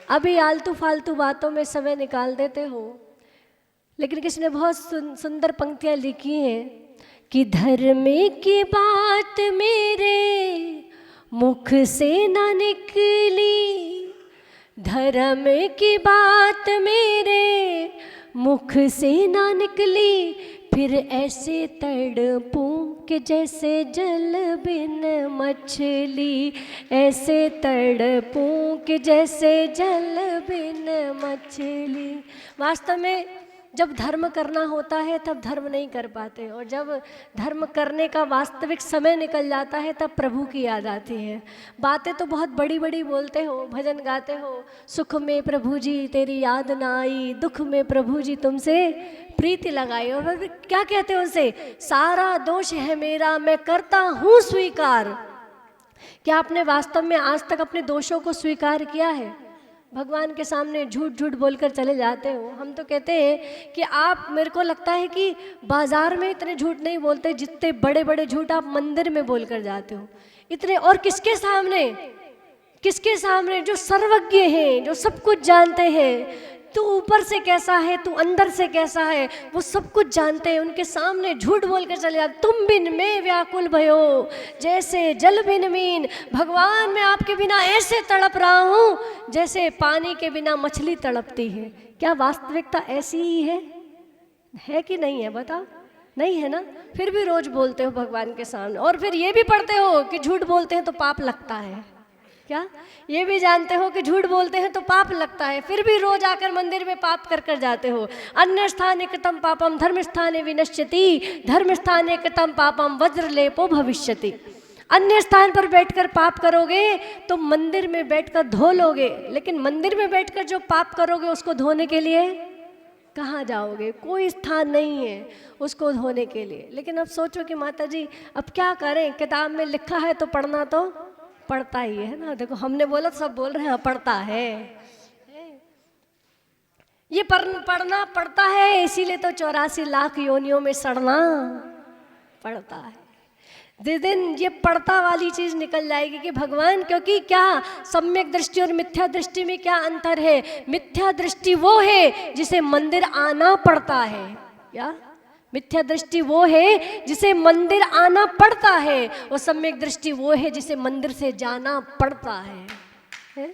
अभी आलतू फालतू बातों में समय निकाल देते हो, लेकिन किसी ने बहुत सुंदर पंक्तियां लिखी हैं कि धर्म की बात मेरे मुख से ना निकली, धर्म की बात मेरे मुख से ना निकली, फिर ऐसे तड़पूं कि जैसे जल बिन मछली, ऐसे तड़पूं कि जैसे जल बिन मछली। वास्तव में जब धर्म करना होता है तब धर्म नहीं कर पाते, और जब धर्म करने का वास्तविक समय निकल जाता है तब प्रभु की याद आती है। बातें तो बहुत बड़ी बड़ी बोलते हो, भजन गाते हो, सुख में प्रभु जी तेरी याद ना आई, दुख में प्रभु जी तुमसे प्रीति लगाई, और फिर क्या कहते हो उनसे, सारा दोष है मेरा मैं करता हूँ स्वीकार। क्या आपने वास्तव में आज तक अपने दोषों को स्वीकार किया है? भगवान के सामने झूठ झूठ बोलकर चले जाते हो। हम तो कहते हैं कि आप, मेरे को लगता है कि बाजार में इतने झूठ नहीं बोलते जितने बड़े बड़े झूठ आप मंदिर में बोलकर जाते हो। इतने, और किसके सामने? किसके सामने? जो सर्वज्ञ हैं, जो सब कुछ जानते हैं। तू ऊपर से कैसा है, तू अंदर से कैसा है, वो सब कुछ जानते हैं। उनके सामने झूठ बोल कर चले जाते। तुम बिन मैं व्याकुल भयो जैसे जल बिन मीन, भगवान मैं आपके बिना ऐसे तड़प रहा हूँ जैसे पानी के बिना मछली तड़पती है। क्या वास्तविकता ऐसी ही है कि नहीं है? बताओ, नहीं है ना? फिर भी रोज बोलते हो भगवान के सामने, और फिर ये भी पढ़ते हो कि झूठ बोलते हैं तो पाप लगता है। क्या ये भी जानते हो कि झूठ बोलते हैं तो पाप लगता है, फिर भी रोज आकर मंदिर में पाप कर कर जाते हो। अन्य स्थाने कृतम पापम धर्म स्थाने विनश्यति, धर्म स्थाने कृतम पापम वज्रलेपो भविष्यति। अन्य स्थान पर बैठकर पाप करोगे तो मंदिर में बैठकर धो लोगे, लेकिन मंदिर में बैठकर जो पाप करोगे उसको धोने के लिए कहाँ जाओगे? कोई स्थान नहीं है उसको धोने के लिए। लेकिन अब सोचो कि माता जी अब क्या करें, किताब में लिखा है तो पढ़ना तो पढ़ता ही है ना। देखो हमने बोला तो सब बोल रहे हैं पढ़ता है, ये पढ़ना पड़ता है, इसीलिए तो 84 लाख योनियों में सड़ना पड़ता है। जिस दिन ये पढ़ता वाली चीज निकल जाएगी कि भगवान, क्योंकि क्या सम्यक दृष्टि और मिथ्या दृष्टि में क्या अंतर है? मिथ्या दृष्टि वो है जिसे मंदिर आना पड़ता है। क्या मिथ्या दृष्टि वो है जिसे मंदिर आना पड़ता है, और सम्यक दृष्टि वो है जिसे मंदिर से जाना पड़ता है?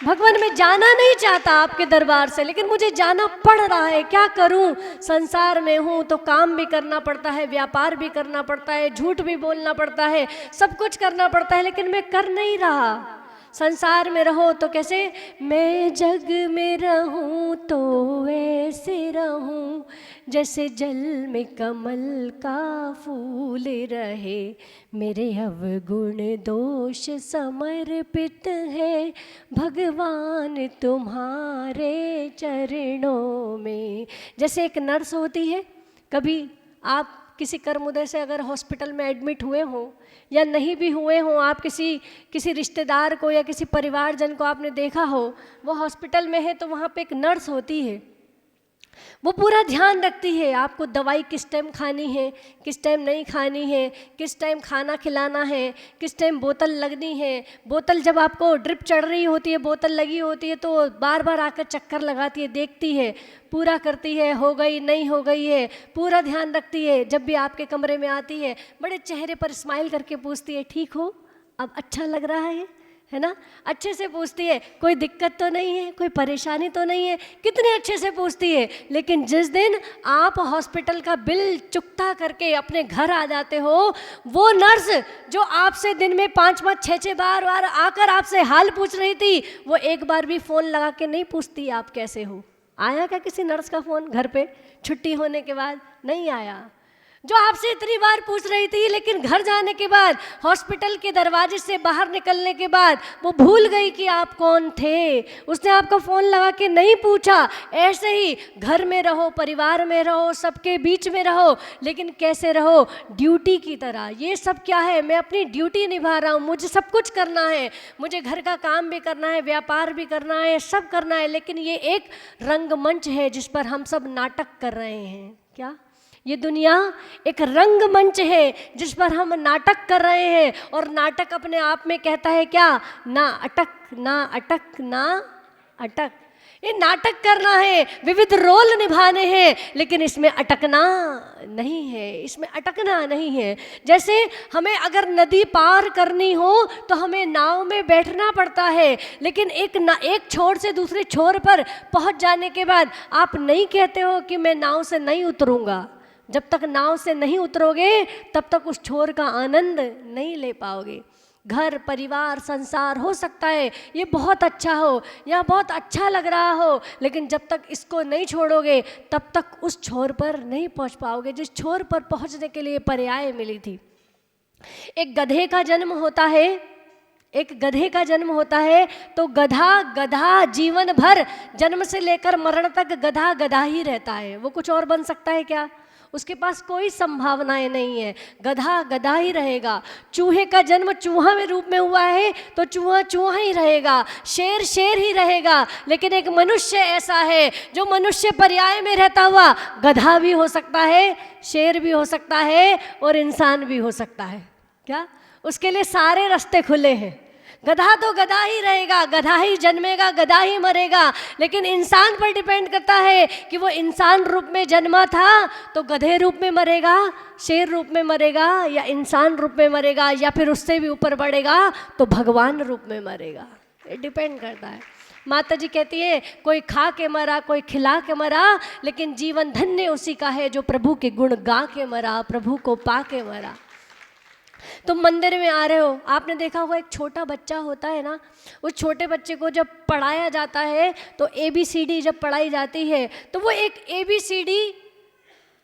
भगवान मैं जाना नहीं चाहता आपके दरबार से, लेकिन मुझे जाना पड़ रहा है, क्या करूं? संसार में हूं तो काम भी करना पड़ता है, व्यापार भी करना पड़ता है, झूठ भी बोलना पड़ता है, सब कुछ करना पड़ता है, लेकिन मैं कर नहीं रहा। संसार में रहो तो कैसे? मैं जग में रहूं तो ऐसे रहूं जैसे जल में कमल का फूल रहे, मेरे अवगुण दोष समर्पित है भगवान तुम्हारे चरणों में। जैसे एक नर्स होती है, कभी आप किसी कर्मोदय से अगर हॉस्पिटल में एडमिट हुए हो या नहीं भी हुए हो, आप किसी रिश्तेदार को या किसी परिवारजन को आपने देखा हो, वो हॉस्पिटल में है तो वहाँ पे एक नर्स होती है, वो पूरा ध्यान रखती है आपको दवाई किस टाइम खानी है, किस टाइम नहीं खानी है, किस टाइम खाना खिलाना है, किस टाइम बोतल लगनी है। बोतल जब आपको ड्रिप चढ़ रही होती है, बोतल लगी होती है, तो बार बार आकर चक्कर लगाती है, देखती है, पूरा करती है, हो गई नहीं हो गई है, पूरा ध्यान रखती है। जब भी आपके कमरे में आती है बड़े चेहरे पर स्माइल करके पूछती है, ठीक हो, अब अच्छा लग रहा है ना? अच्छे से पूछती है, कोई दिक्कत तो नहीं है, कोई परेशानी तो नहीं है, कितने अच्छे से पूछती है। लेकिन जिस दिन आप हॉस्पिटल का बिल चुकता करके अपने घर आ जाते हो, वो नर्स जो आपसे दिन में 5-5, 6-6 बार आकर आपसे हाल पूछ रही थी, वो एक बार भी फ़ोन लगा के नहीं पूछती आप कैसे हो। आया क्या किसी नर्स का फ़ोन घर पे छुट्टी होने के बाद? नहीं आया। जो आपसे इतनी बार पूछ रही थी, लेकिन घर जाने के बाद, हॉस्पिटल के दरवाजे से बाहर निकलने के बाद वो भूल गई कि आप कौन थे, उसने आपका फ़ोन लगा के नहीं पूछा। ऐसे ही घर में रहो, परिवार में रहो, सबके बीच में रहो, लेकिन कैसे रहो? ड्यूटी की तरह। ये सब क्या है? मैं अपनी ड्यूटी निभा रहा हूँ, मुझे सब कुछ करना है, मुझे घर का काम भी करना है, व्यापार भी करना है, सब करना है, लेकिन ये एक रंगमंच है जिस पर हम सब नाटक कर रहे हैं। क्या ये दुनिया एक रंगमंच है जिस पर हम नाटक कर रहे हैं, और नाटक अपने आप में कहता है क्या? ना अटक ना अटक ना अटक। ये नाटक करना है, विविध रोल निभाने हैं, लेकिन इसमें अटकना नहीं है, इसमें अटकना नहीं है। जैसे हमें अगर नदी पार करनी हो तो हमें नाव में बैठना पड़ता है, लेकिन एक छोर से दूसरे छोर पर पहुंच जाने के बाद आप नहीं कहते हो कि मैं नाव से नहीं उतरूंगा। जब तक नाव से नहीं उतरोगे तब तक उस छोर का आनंद नहीं ले पाओगे। घर परिवार संसार हो सकता है ये बहुत अच्छा हो, यहाँ बहुत अच्छा लग रहा हो, लेकिन जब तक इसको नहीं छोड़ोगे तब तक उस छोर पर नहीं पहुँच पाओगे जिस छोर पर पहुँचने के लिए पर्याय मिली थी। एक गधे का जन्म होता है, एक गधे का जन्म होता है तो गधा जीवन भर जन्म से लेकर मरण तक गधा ही रहता है। वो कुछ और बन सकता है क्या? उसके पास कोई संभावनाएं नहीं है, गधा ही रहेगा। चूहे का जन्म चूहा में रूप में हुआ है तो चूहा ही रहेगा, शेर ही रहेगा। लेकिन एक मनुष्य ऐसा है जो मनुष्य पर्याय में रहता हुआ गधा भी हो सकता है, शेर भी हो सकता है और इंसान भी हो सकता है। क्या? उसके लिए सारे रास्ते खुले हैं। गधा तो गधा ही रहेगा, गधा ही जन्मेगा, गधा ही मरेगा, लेकिन इंसान पर डिपेंड करता है कि वो इंसान रूप में जन्मा था तो गधे रूप में मरेगा, शेर रूप में मरेगा, या इंसान रूप में मरेगा, या फिर उससे भी ऊपर बढ़ेगा तो भगवान रूप में मरेगा। ये डिपेंड करता है। माता जी कहती है कोई खा के मरा, कोई खिला के मरा, लेकिन जीवन धन्य उसी का है जो प्रभु के गुण गा के मरा, प्रभु को पा के मरा। तुम मंदिर में आ रहे हो, आपने देखा होगा एक छोटा बच्चा होता है ना, उस छोटे बच्चे को जब पढ़ाया जाता है तो ABCD जब पढ़ाई जाती है तो वो एक ABCD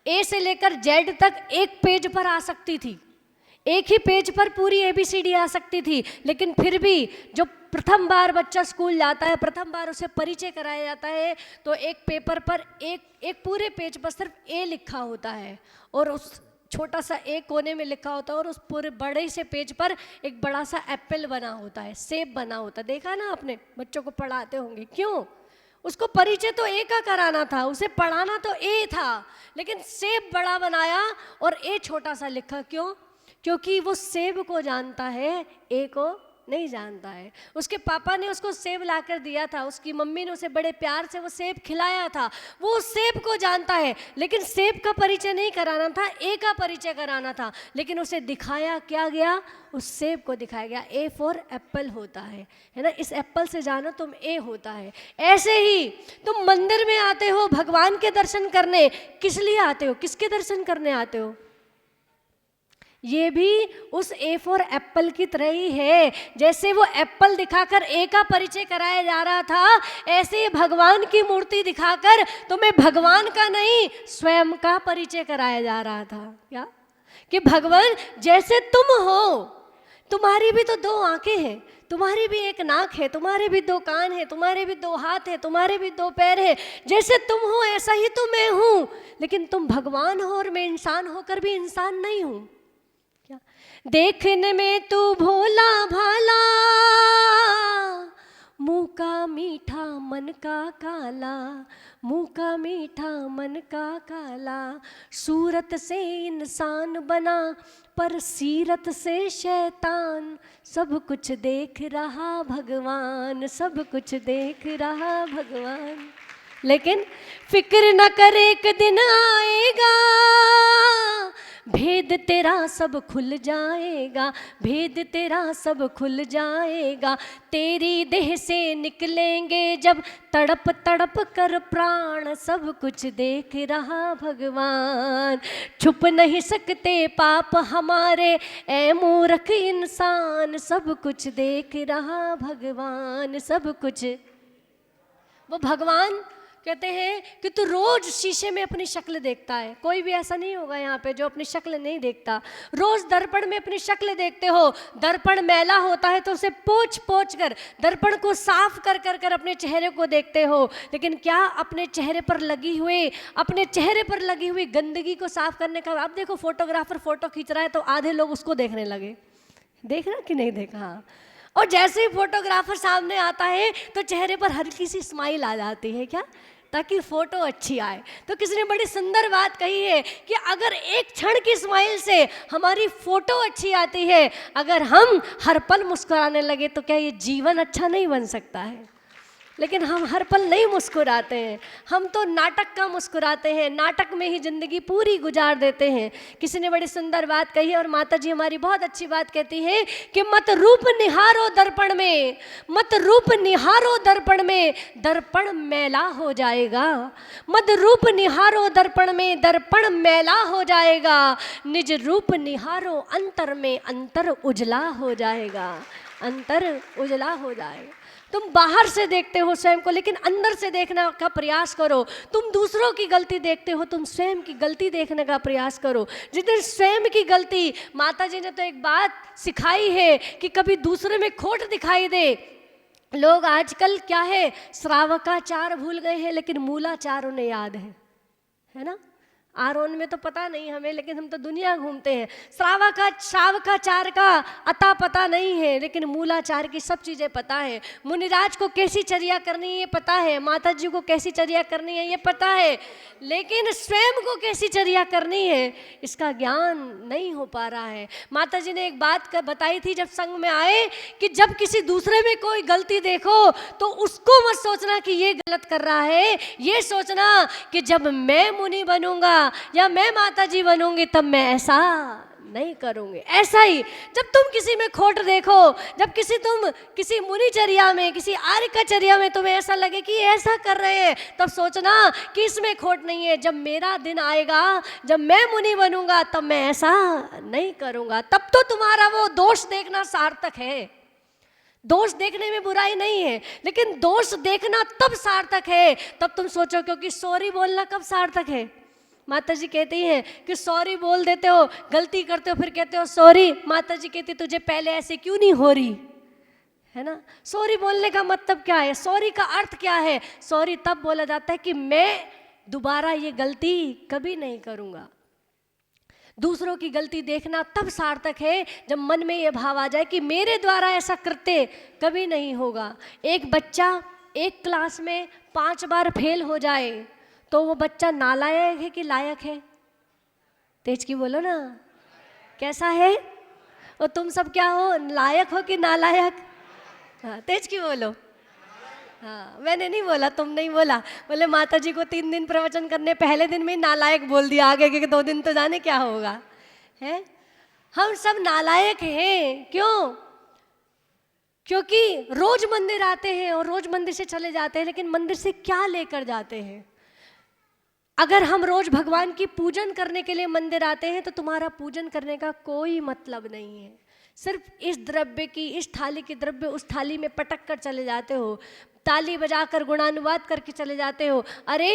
A से लेकर Z तक एक पेज पर आ सकती थी, एक ही पेज पर पूरी ABCD आ सकती थी। लेकिन फिर भी जो प्रथम बार बच्चा स्कूल जाता है, प्रथम बार उसे परिचय कराया जाता है तो एक पेपर पर एक पूरे पेज पर सिर्फ A लिखा होता है और उस छोटा सा एक कोने में लिखा होता है और उस पूरे बड़े से पेज पर एक बड़ा सा एप्पल बना होता है, सेब बना होता है। देखा ना आपने, बच्चों को पढ़ाते होंगे। क्यों? उसको परिचय तो ए का कराना था, उसे पढ़ाना तो ए था, लेकिन सेब बड़ा बनाया और ए छोटा सा लिखा। क्यों? क्योंकि वो सेब को जानता है, ए को नहीं जानता है। उसके पापा ने उसको सेब लाकर दिया था, उसकी मम्मी ने उसे बड़े प्यार से वो सेब खिलाया था, वो उस सेब को जानता है, लेकिन सेब का परिचय नहीं कराना था, ए का परिचय कराना था। लेकिन उसे दिखाया क्या गया? उस सेब को दिखाया गया। ए फॉर एप्पल होता है ना, इस एप्पल से जानो तुम ए होता है। ऐसे ही तुम मंदिर में आते हो भगवान के दर्शन करने, किस लिए आते हो? किसके दर्शन करने आते हो? ये भी उस ए फॉर एप्पल की तरह ही है। जैसे वो एप्पल दिखाकर ए का परिचय कराया जा रहा था, ऐसे ही भगवान की मूर्ति दिखाकर तुम्हें भगवान का नहीं स्वयं का परिचय कराया जा रहा था। क्या? कि भगवान जैसे तुम हो, तुम्हारी भी तो दो आंखें हैं, तुम्हारी भी एक नाक है, तुम्हारे भी दो कान है, तुम्हारे भी दो हाथ है, तुम्हारे भी दो पैर है। जैसे तुम हो ऐसा ही तो मैं हूँ, लेकिन तुम भगवान हो और मैं इंसान होकर भी इंसान नहीं हूँ। क्या? देखने में तू भोला भाला, मुँह का मीठा मन का काला, मुँह का मीठा मन का काला, सूरत से इंसान बना पर सीरत से शैतान, सब कुछ देख रहा भगवान, सब कुछ देख रहा भगवान। लेकिन फिक्र न कर एक दिन आएगा, भेद तेरा सब खुल जाएगा, भेद तेरा सब खुल जाएगा। तेरी देह से निकलेंगे जब तड़प तड़प कर प्राण, सब कुछ देख रहा भगवान। छुप नहीं सकते पाप हमारे ऐ मूर्ख इंसान, सब कुछ देख रहा भगवान, सब कुछ। वो भगवान कहते हैं कि तू रोज शीशे में अपनी शक्ल देखता है। कोई भी ऐसा नहीं होगा यहाँ पे जो अपनी शक्ल नहीं देखता। रोज दर्पण में अपनी शक्ल देखते हो, दर्पण मैला होता है तो उसे पोंछ कर, दर्पण को साफ कर अपने चेहरे को देखते हो। लेकिन क्या अपने चेहरे पर लगी हुई गंदगी को साफ करने का? आप देखो फोटोग्राफर फोटो खींच रहा है तो आधे लोग उसको देखने लगे, देख रहा कि नहीं देखा? और जैसे ही फोटोग्राफर सामने आता है तो चेहरे पर हल्की सी स्माइल आ जाती है। क्या? ताकि फोटो अच्छी आए। तो किसी ने बड़ी सुंदर बात कही है कि अगर एक क्षण की स्माइल से हमारी फोटो अच्छी आती है, अगर हम हर पल मुस्कुराने लगे तो क्या ये जीवन अच्छा नहीं बन सकता है? लेकिन हम हर पल नहीं मुस्कुराते हैं, हम तो नाटक का मुस्कुराते हैं, नाटक में ही ज़िंदगी पूरी गुजार देते हैं। किसी ने बड़ी सुंदर बात कही है और माता जी हमारी बहुत अच्छी बात कहती है कि मत रूप निहारो दर्पण में, मत रूप निहारो दर्पण में, दर्पण मैला हो जाएगा। मत रूप निहारो दर्पण में, दर्पण मैला हो जाएगा। निज रूप निहारो अंतर में, अंतर उजला हो जाएगा, अंतर उजला हो जाएगा। तुम बाहर से देखते हो स्वयं को, लेकिन अंदर से देखने का प्रयास करो। तुम दूसरों की गलती देखते हो, तुम स्वयं की गलती देखने का प्रयास करो। जिस दिन स्वयं की गलती, माता जी ने तो एक बात सिखाई है कि कभी दूसरे में खोट दिखाई दे। लोग आजकल क्या है, श्रावकाचार भूल गए हैं, लेकिन मूलाचार उन्हें याद है ना। आरोन में तो पता नहीं हमें, लेकिन हम तो दुनिया घूमते हैं। श्रावकाचार का अता पता नहीं है, लेकिन मूलाचार की सब चीज़ें पता है। मुनिराज को कैसी चर्या करनी है ये पता है, माता जी को कैसी चर्या करनी है ये पता है, लेकिन स्वयं को कैसी चर्या करनी है इसका ज्ञान नहीं हो पा रहा है। माता जी ने एक बात बताई थी जब संग में आए कि जब किसी दूसरे में कोई गलती देखो तो उसको मत सोचना कि ये गलत कर रहा है, ये सोचना कि जब मैं मुनि बनूंगा या मैं माता जी बनूंगी तब मैं ऐसा नहीं करूंगी। ऐसा ही जब तुम किसी में खोट देखो, जब तुम किसी मुनिचर्या में, किसी आर्य का चर्या में तुम्हें ऐसा लगे कि ऐसा कर रहे हैं, तब सोचना कि इसमें खोट नहीं है। जब मेरा दिन आएगा, जब मैं मुनि बनूंगा तब मैं ऐसा नहीं करूंगा। तब तो तुम्हारा वो दोष देखना सार्थक है। दोष देखने में बुराई नहीं है, लेकिन दोष देखना तब सार्थक है तब तुम सोचो, क्योंकि सॉरी बोलना कब सार्थक है। माता जी कहती हैं कि सॉरी बोल देते हो, गलती करते हो, फिर कहते हो सॉरी। माता जी कहती तुझे पहले ऐसे क्यों नहीं हो रही, है ना। सॉरी बोलने का मतलब क्या है, सॉरी का अर्थ क्या है। सॉरी तब बोला जाता है कि मैं दोबारा ये गलती कभी नहीं करूँगा। दूसरों की गलती देखना तब सार्थक है जब मन में ये भाव आ जाए कि मेरे द्वारा ऐसा कृत्य कभी नहीं होगा। एक बच्चा एक क्लास में 5 बार फेल हो जाए तो वो बच्चा नालायक है कि लायक है? तेज की बोलो ना, कैसा है? और तुम सब क्या हो, लायक हो कि नालायक? हाँ तेज की बोलो। हाँ मैंने नहीं बोला, तुम नहीं बोला। बोले माता जी को 3 दिन प्रवचन करने, पहले दिन में ही नालायक बोल दिया, आगे के 2 दिन तो जाने क्या होगा। है हम सब नालायक हैं। क्यों? क्योंकि रोज मंदिर आते हैं और रोज मंदिर से चले जाते हैं, लेकिन मंदिर से क्या लेकर जाते हैं। अगर हम रोज भगवान की पूजन करने के लिए मंदिर आते हैं तो तुम्हारा पूजन करने का कोई मतलब नहीं है। सिर्फ इस द्रव्य की, इस थाली की द्रव्य उस थाली में पटक कर चले जाते हो, ताली बजाकर गुणानुवाद करके चले जाते हो। अरे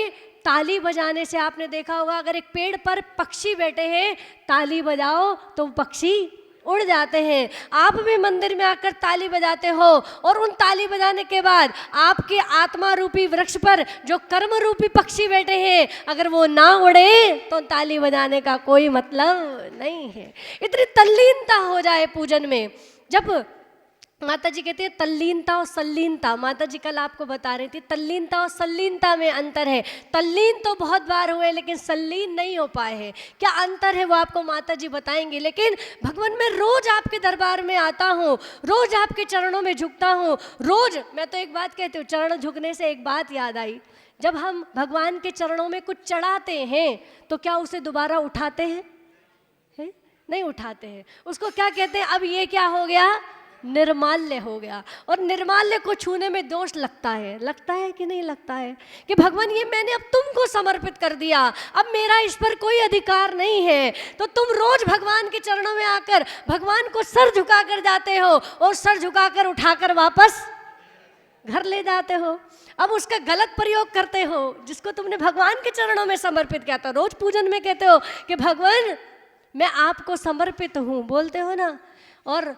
ताली बजाने से आपने देखा होगा, अगर एक पेड़ पर पक्षी बैठे हैं, ताली बजाओ तो पक्षी उड़ जाते हैं। आप भी मंदिर में आकर ताली बजाते हो और उन ताली बजाने के बाद आपके आत्मा रूपी वृक्ष पर जो कर्म रूपी पक्षी बैठे हैं, अगर वो ना उड़े तो ताली बजाने का कोई मतलब नहीं है। इतनी तल्लीनता हो जाए पूजन में। जब माता जी कहती है तल्लीनता और सल्लीनता, माता जी कल आपको बता रही थी तल्लीनता और सल्लीनता में अंतर है। तल्लीन तो बहुत बार हुए लेकिन सल्लीन नहीं हो पाए हैं। क्या अंतर है वो आपको माता जी बताएंगी। लेकिन भगवान मैं रोज आपके दरबार में आता हूँ, रोज आपके चरणों में झुकता हूँ। रोज मैं तो एक बात कहती हूँ, चरण झुकने से एक बात याद आई, जब हम भगवान के चरणों में कुछ चढ़ाते हैं तो क्या उसे दोबारा उठाते हैं? नहीं उठाते हैं। उसको क्या कहते हैं? अब ये क्या हो गया? निर्माल्य हो गया। और निर्माल्य को छूने में दोष लगता है कि नहीं लगता है कि भगवान ये मैंने अब तुमको समर्पित कर दिया, अब मेरा इस पर कोई अधिकार नहीं है। तो तुम रोज भगवान के चरणों में आकर भगवान को सर झुकाकर जाते हो और सर झुकाकर उठाकर वापस घर ले जाते हो। अब उसका गलत प्रयोग करते हो जिसको तुमने भगवान के चरणों में समर्पित किया था। रोज पूजन में कहते हो कि भगवान मैं आपको समर्पित हूँ, बोलते हो ना। और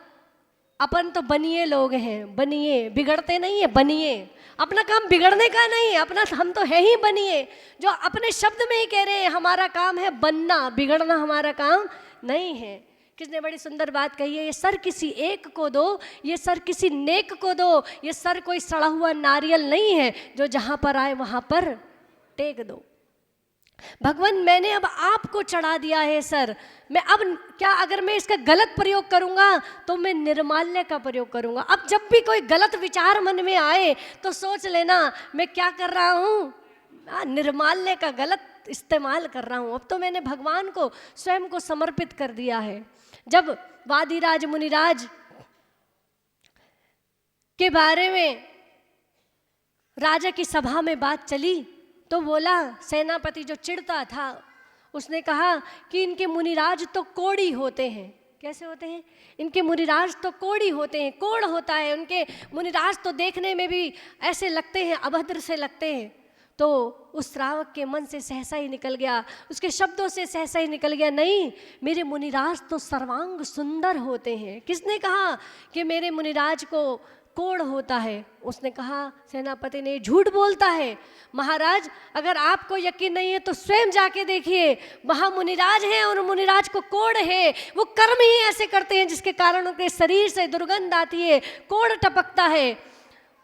अपन तो बनिए लोग हैं, बनिए, बिगड़ते नहीं है, बनिए। अपना काम बिगड़ने का नहीं है, अपना हम तो है ही बनिए, जो अपने शब्द में ही कह रहे हैं हमारा काम है बनना, बिगड़ना हमारा काम नहीं है। किसने बड़ी सुंदर बात कही है, ये सर किसी एक को दो, ये सर किसी नेक को दो, ये सर कोई सड़ा हुआ नारियल नहीं है जो जहाँ पर आए वहाँ पर टेक दो। भगवान मैंने अब आपको चढ़ा दिया है सर, मैं अब क्या अगर मैं इसका गलत प्रयोग करूंगा तो मैं निर्माल्य का प्रयोग करूंगा। अब जब भी कोई गलत विचार मन में आए तो सोच लेना मैं क्या कर रहा हूँ, निर्माल्य का गलत इस्तेमाल कर रहा हूँ। अब तो मैंने भगवान को स्वयं को समर्पित कर दिया है। जब वादिराज मुनिराज के बारे में राजा की सभा में बात चली तो बोला, सेनापति जो चिढ़ता था उसने कहा कि इनके मुनिराज तो कोढ़ी होते हैं। कैसे होते हैं? इनके मुनिराज तो कोढ़ी होते हैं, कोढ़ होता है उनके मुनिराज, तो देखने में भी ऐसे लगते हैं, अभद्र से लगते हैं। तो उस श्रावक के मन से सहसा ही निकल गया, उसके शब्दों से सहसा ही निकल गया, नहीं मेरे मुनिराज तो सर्वांग सुंदर होते हैं। किसने कहा कि मेरे मुनिराज को कोढ़ होता है? उसने कहा, सेनापति ने, झूठ बोलता है महाराज, अगर आपको यकीन नहीं है तो स्वयं जाके देखिए, वहाँ मुनिराज हैं और मुनिराज को कोढ़ है, वो कर्म ही ऐसे करते हैं जिसके कारण उनके शरीर से दुर्गंध आती है, कोढ़ टपकता है।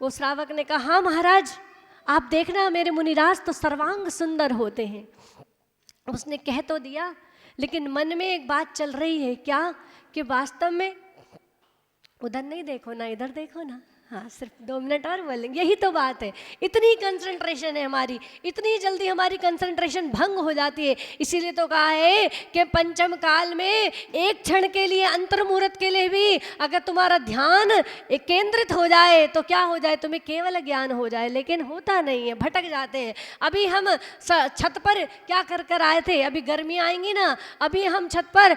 वो श्रावक ने कहा, हाँ महाराज आप देखना मेरे मुनिराज तो सर्वांग सुंदर होते हैं। उसने कह तो दिया, लेकिन मन में एक बात चल रही है, क्या कि वास्तव में उधर नहीं देखो ना, इधर देखो ना। हाँ, सिर्फ 2 मिनट और बोलेंगे, यही तो बात है। इतनी कंसंट्रेशन है हमारी, इतनी जल्दी हमारी कंसंट्रेशन भंग हो जाती है। इसीलिए तो कहा है कि पंचम काल में एक क्षण के लिए, अंतर्मुहूर्त के लिए भी अगर तुम्हारा ध्यान केंद्रित हो जाए तो क्या हो जाए, तुम्हें केवल ज्ञान हो जाए। लेकिन होता नहीं है, भटक जाते हैं। अभी हम छत पर क्या कर कर आए थे, अभी गर्मी आएंगी ना, अभी हम छत पर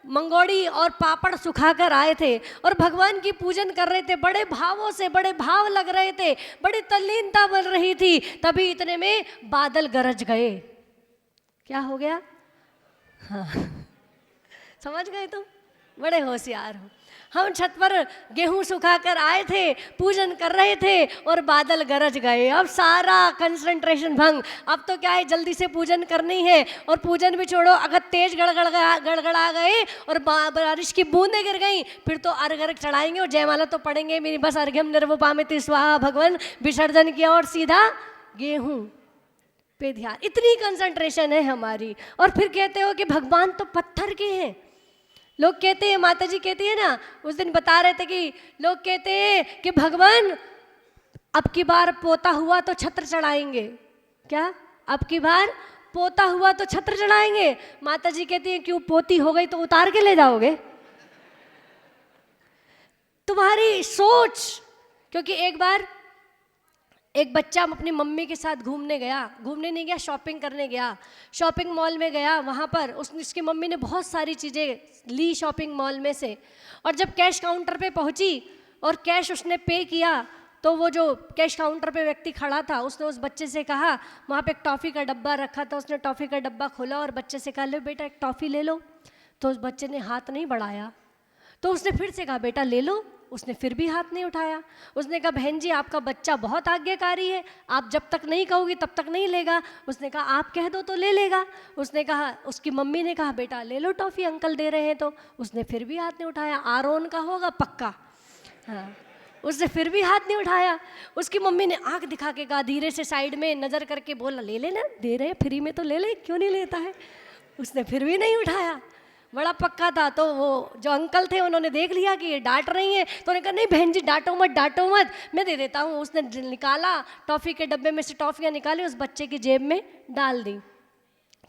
मंगोड़ी और पापड़ सुखाकर आए थे और भगवान की पूजन कर रहे थे, बड़े भावों से, बड़े भाव लग रहे थे, बड़ी तल्लीनता बन रही थी। तभी इतने में बादल गरज गए। क्या हो गया? हाँ, समझ गए तुम? बड़े होशियार हो। हम छत पर गेहूं सुखाकर आए थे, पूजन कर रहे थे और बादल गरज गए। अब सारा कंसंट्रेशन भंग। अब तो क्या है, जल्दी से पूजन करनी है, और पूजन भी छोड़ो, अगर तेज गड़गड़ा गए और बारिश की बूंदें गिर गई फिर तो अर्घ चढ़ाएंगे और जयमाला तो पढ़ेंगे, मेरी बस अर्घ्यम निर्वपामिति स्वाहा, भगवान विसर्जन किया और सीधा गेहूं पे ध्यान। इतनी कंसंट्रेशन है हमारी। और फिर कहते हो कि भगवान तो पत्थर के हैं। लोग कहते हैं, माता जी कहती है ना, उस दिन बता रहे थे कि लोग कहते हैं कि भगवान अब की बार पोता हुआ तो छत्र चढ़ाएंगे। क्या? अब की बार पोता हुआ तो छत्र चढ़ाएंगे? माता जी कहती हैं, क्यों, पोती हो गई तो उतार के ले जाओगे? तुम्हारी सोच। क्योंकि एक बार एक बच्चा अपनी मम्मी के साथ घूमने नहीं गया, शॉपिंग करने गया। शॉपिंग मॉल में गया, वहाँ पर उसकी मम्मी ने बहुत सारी चीज़ें ली शॉपिंग मॉल में से, और जब कैश काउंटर पे पहुँची और कैश उसने पे किया तो वो जो कैश काउंटर पे व्यक्ति खड़ा था उसने उस बच्चे से कहा, वहाँ पे एक टॉफ़ी का डब्बा रखा था, उसने टॉफ़ी का डब्बा खोला और बच्चे से कहा, लो बेटा एक टॉफ़ी ले लो। तो उस बच्चे ने हाथ नहीं बढ़ाया। तो उसने फिर से कहा, बेटा ले लो। उसने फिर भी हाथ नहीं उठाया। उसने कहा, बहन जी आपका बच्चा बहुत आज्ञाकारी है, आप जब तक नहीं कहोगी तब तक नहीं लेगा। उसने कहा, आप कह दो तो ले लेगा। उसने कहा, उसकी मम्मी ने कहा, बेटा ले लो टॉफ़ी, अंकल दे रहे हैं। तो उसने फिर भी हाथ नहीं उठाया। आरोन का होगा पक्का। हाँ, उसने फिर भी हाथ नहीं उठाया। उसकी मम्मी ने आंख दिखा के कहा, धीरे से साइड में नज़र करके बोला, ले लेना, दे रहे फ्री में तो ले ले, क्यों नहीं लेता है। उसने फिर भी नहीं उठाया, बड़ा पक्का था। तो वो जो अंकल थे उन्होंने देख लिया कि ये डांट रही है, तो उन्होंने कहा, नहीं बहन जी डांटो मत, मैं दे देता हूँ। उसने निकाला, टॉफ़ी के डब्बे में से टॉफ़ियाँ निकाली, उस बच्चे की जेब में डाल दी।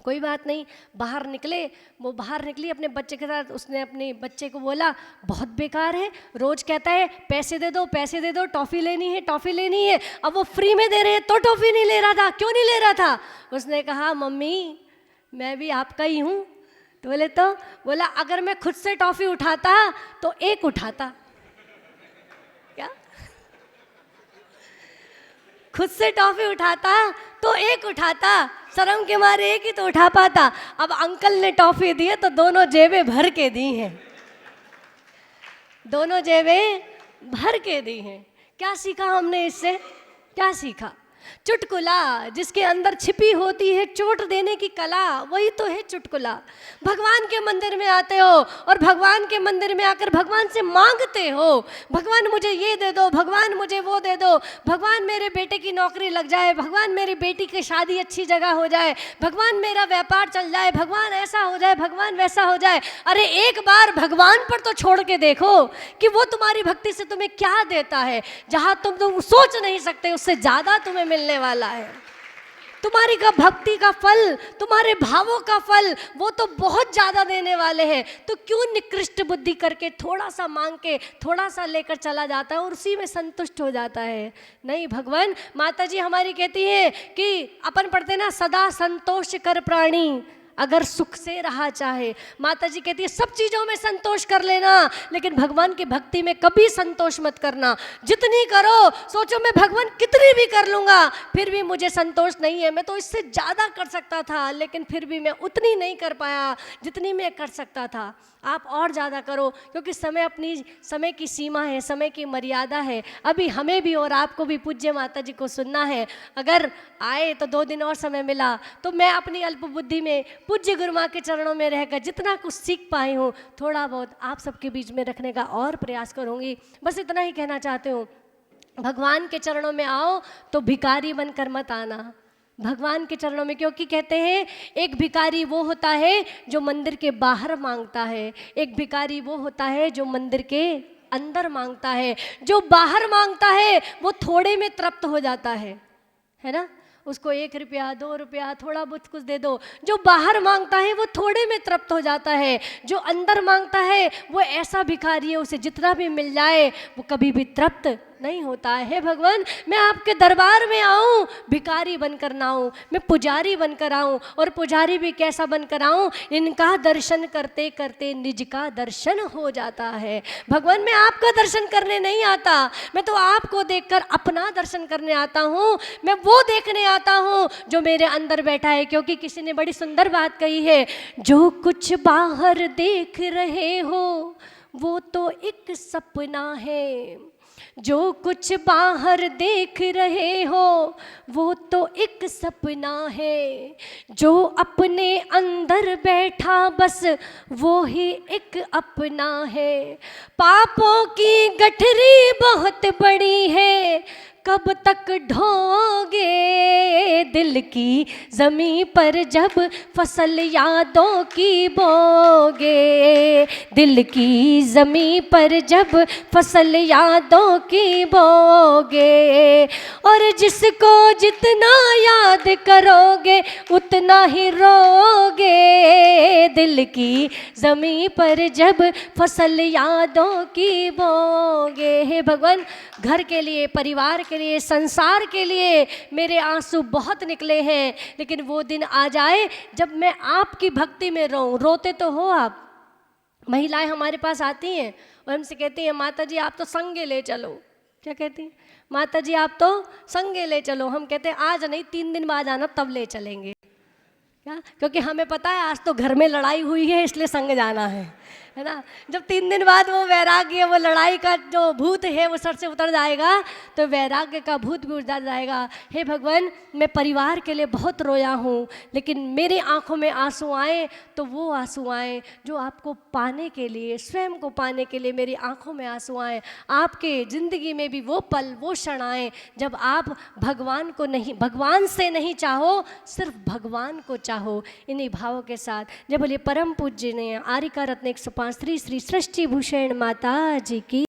कोई बात नहीं, बाहर निकले, वो बाहर निकली अपने बच्चे के साथ। उसने अपने बच्चे को बोला, बहुत बेकार है, रोज़ कहता है पैसे दे दो, टॉफ़ी लेनी है, अब वो फ्री में दे रहे हैं तो टॉफ़ी नहीं ले रहा था, क्यों नहीं ले रहा था? उसने कहा, मम्मी मैं भी आपका ही हूँ। तो बोला अगर मैं खुद से टॉफ़ी उठाता तो एक उठाता। क्या? खुद से टॉफ़ी उठाता तो एक उठाता, शर्म के मारे एक ही तो उठा पाता। अब अंकल ने टॉफ़ी दी है तो दोनों जेबें भर के दी हैं, दोनों जेबें भर के दी हैं। क्या सीखा हमने इससे? क्या सीखा? चुटकुला जिसके अंदर छिपी होती है चोट देने की कला, वही तो है चुटकुला। भगवान के मंदिर में आते हो और भगवान के मंदिर में आकर भगवान से मांगते हो, भगवान मुझे ये दे दो, भगवान मुझे वो दे दो, भगवान मेरे बेटे की नौकरी लग जाए, भगवान मेरी बेटी की शादी अच्छी जगह हो जाए, भगवान मेरा व्यापार चल जाए, भगवान ऐसा हो जाए, भगवान वैसा हो जाए। अरे एक बार भगवान पर तो छोड़ के देखो कि वो तुम्हारी भक्ति से तुम्हें क्या देता है। जहाँ तुम सोच नहीं सकते उससे ज़्यादा तुम्हें मिलने वाला है। तुम्हारी का भक्ति का फल, तुम्हारे भावों का फल वो तो बहुत ज़्यादा देने वाले हैं। तो क्यों निकृष्ट बुद्धि करके थोड़ा सा मांग के थोड़ा सा लेकर चला जाता है और उसी में संतुष्ट हो जाता है। नहीं, भगवान, माता जी हमारी कहती है कि अपन पढ़ते ना, सदा संतोष कर प्राणी अगर सुख से रहा चाहे। माता जी कहती है सब चीज़ों में संतोष कर लेना, लेकिन भगवान की भक्ति में कभी संतोष मत करना। जितनी करो, सोचो मैं भगवान कितनी भी कर लूँगा फिर भी मुझे संतोष नहीं है, मैं तो इससे ज़्यादा कर सकता था लेकिन फिर भी मैं उतनी नहीं कर पाया जितनी मैं कर सकता था। आप और ज़्यादा करो, क्योंकि समय की सीमा है, समय की मर्यादा है। अभी हमें भी और आपको भी पूज्य माता जी को सुनना है। अगर आए तो 2 दिन और समय मिला तो मैं अपनी अल्प बुद्धि में पूज्य गुरु माँ के चरणों में रहकर जितना कुछ सीख पाई हूँ थोड़ा बहुत आप सबके बीच में रखने का और प्रयास करूँगी। बस इतना ही कहना चाहती हूँ, भगवान के चरणों में आओ तो भिखारी बनकर मत आना। भगवान के चरणों में, क्योंकि कहते हैं एक भिखारी वो होता है जो मंदिर के बाहर मांगता है, एक भिखारी वो होता है जो मंदिर के अंदर मांगता है। जो बाहर मांगता है वो थोड़े में तृप्त हो जाता है ना। उसको 1 रुपया 2 रुपया थोड़ा बहुत कुछ दे दो। जो बाहर मांगता है वो थोड़े में तृप्त हो जाता है। जो अंदर मांगता है वो ऐसा भिखारी है, उसे जितना भी मिल जाए वो कभी भी तृप्त नहीं होता है। भगवान, मैं आपके दरबार में आऊँ भिखारी बनकर ना आऊँ, मैं पुजारी बनकर आऊँ। और पुजारी भी कैसा बनकर आऊँ, इनका दर्शन करते करते निज का दर्शन हो जाता है। भगवान, मैं आपका दर्शन करने नहीं आता, मैं तो आपको देखकर अपना दर्शन करने आता हूँ। मैं वो देखने आता हूँ जो मेरे अंदर बैठा है। क्योंकि किसी ने बड़ी सुंदर बात कही है, जो कुछ बाहर देख रहे हो वो तो एक सपना है, जो कुछ बाहर देख रहे हो वो तो एक सपना है, जो अपने अंदर बैठा बस वो ही एक अपना है। पापों की गठरी बहुत बड़ी है, कब तक ढोगे दिल की ज़मीं पर जब फसल यादों की बोगे, दिल की ज़मीं पर जब फसल यादों की बोगे। और जिसको जितना याद करोगे उतना ही रोगे, दिल की ज़मीं पर जब फसल यादों की बोगे। हे भगवान, घर के लिए, परिवार के लिए, संसार के लिए मेरे आंसू बहुत निकले हैं, लेकिन वो दिन आ जाए जब मैं आपकी भक्ति में रोऊं। रोते तो हो आप, महिलाएं हमारे पास आती हैं और हमसे कहती हैं माता जी आप तो संगे ले चलो। क्या कहती हैं? माता जी आप तो संगे ले चलो। हम कहते हैं आज नहीं, 3 दिन बाद आना तब ले चलेंगे। क्या? क्योंकि हमें पता है आज तो घर में लड़ाई हुई है इसलिए संग जाना है ना। जब 3 दिन बाद वो वैराग्य, वो लड़ाई का जो भूत है वो सर से उतर जाएगा तो वैराग्य का भूत भी उतर जाएगा। हे भगवान, मैं परिवार के लिए बहुत रोया हूँ, लेकिन मेरे आँखों में आंसू आए तो वो आंसू आए जो आपको पाने के लिए, स्वयं को पाने के लिए मेरी आँखों में आंसू आए। आपके ज़िंदगी में भी वो पल, वो क्षण आए जब आप भगवान को नहीं, भगवान से नहीं चाहो, सिर्फ भगवान को चाहो। इन्हीं भावों के साथ जब बोले परम पूज्य ने आरिका रत्न 105 श्री श्री सृष्टि भूषण माता जी की